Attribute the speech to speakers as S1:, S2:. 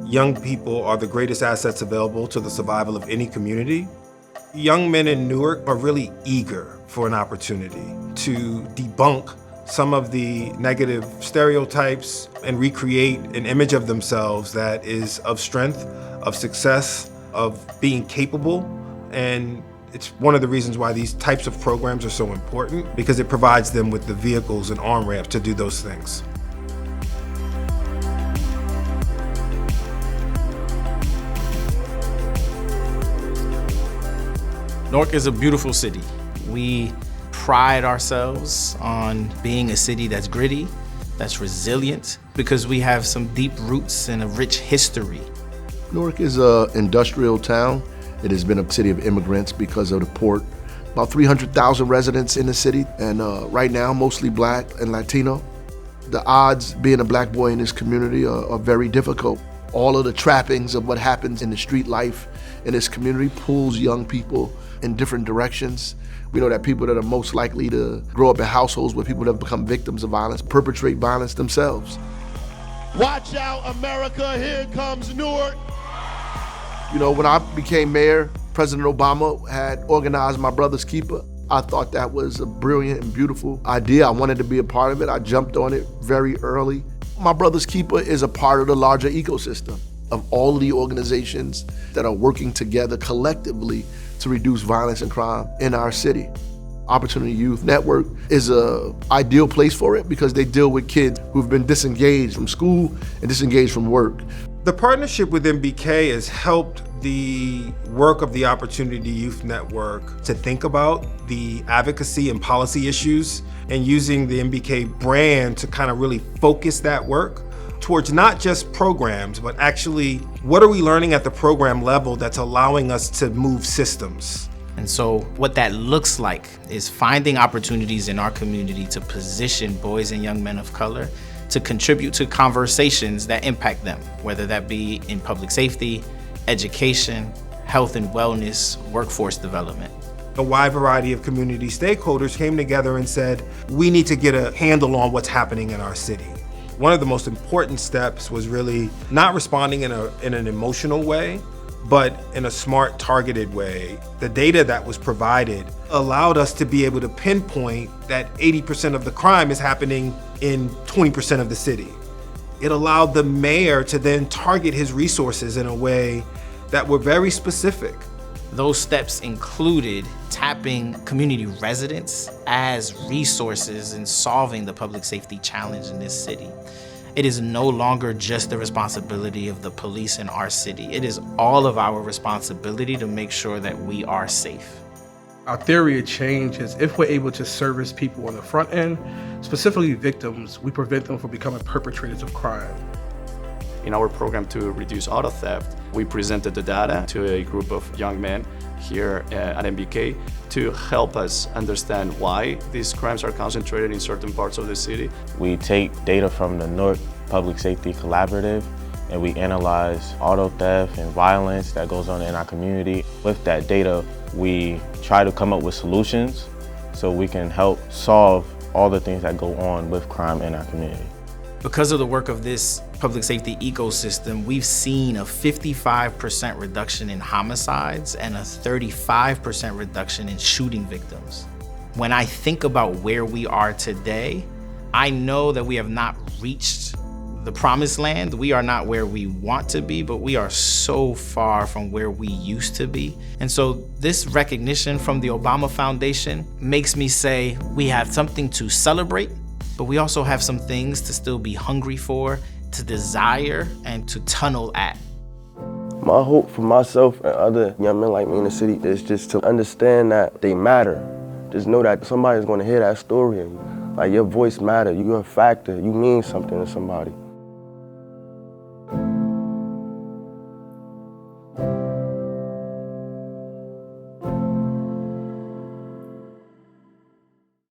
S1: young people are the greatest assets available to the survival of any community. Young men in Newark are really eager for an opportunity to debunk some of the negative stereotypes and recreate an image of themselves that is of strength, of success, of being capable. And it's one of the reasons why these types of programs are so important, because it provides them with the vehicles and on-ramps to do those things.
S2: Newark is a beautiful city. We pride ourselves on being a city that's gritty, that's resilient, because we have some deep roots and a rich history.
S3: Newark is an industrial town. It has been a city of immigrants because of the port. About 300,000 residents in the city, and right now, mostly Black and Latino. The odds being a Black boy in this community are very difficult. All of the trappings of what happens in the street life in this community pulls young people in different directions. We know that people that are most likely to grow up in households where people that have become victims of violence perpetrate violence themselves.
S4: Watch out, America, here comes Newark.
S3: You know, when I became mayor, President Obama had organized My Brother's Keeper. I thought that was a brilliant and beautiful idea. I wanted to be a part of it. I jumped on it very early. My Brother's Keeper is a part of the larger ecosystem of all of the organizations that are working together collectively to reduce violence and crime in our city. Opportunity Youth Network is an ideal place for it because they deal with kids who've been disengaged from school and disengaged from work.
S1: The partnership with MBK has helped the work of the Opportunity Youth Network to think about the advocacy and policy issues, and using the MBK brand to kind of really focus that work towards not just programs, but actually what are we learning at the program level that's allowing us to move systems.
S2: And so what that looks like is finding opportunities in our community to position boys and young men of color to contribute to conversations that impact them, whether that be in public safety, education, health and wellness, workforce development.
S1: A wide variety of community stakeholders came together and said, we need to get a handle on what's happening in our city. One of the most important steps was really not responding in an emotional way, but in a smart, targeted way. The data that was provided allowed us to be able to pinpoint that 80% of the crime is happening in 20% of the city. It allowed the mayor to then target his resources in a way that were very specific.
S2: Those steps included tapping community residents as resources in solving the public safety challenge in this city. It is no longer just the responsibility of the police in our city. It is all of our responsibility to make sure that we are safe.
S5: Our theory of change is if we're able to service people on the front end, specifically victims, we prevent them from becoming perpetrators of crime.
S6: In our program to reduce auto theft, we presented the data to a group of young men here at MBK to help us understand why these crimes are concentrated in certain parts of the city.
S7: We take data from the Newark Public Safety Collaborative and we analyze auto theft and violence that goes on in our community. With that data, we try to come up with solutions so we can help solve all the things that go on with crime in our community.
S2: Because of the work of this public safety ecosystem, we've seen a 55% reduction in homicides and a 35% reduction in shooting victims. When I think about where we are today, I know that we have not reached the promised land. We are not where we want to be, but we are so far from where we used to be. And so this recognition from the Obama Foundation makes me say we have something to celebrate, but we also have some things to still be hungry for, to desire, and to tunnel at.
S8: My hope for myself and other young men like me in the city is just to understand that they matter. Just know that somebody's gonna hear that story. Like, your voice matters, you're a factor, you mean something to somebody.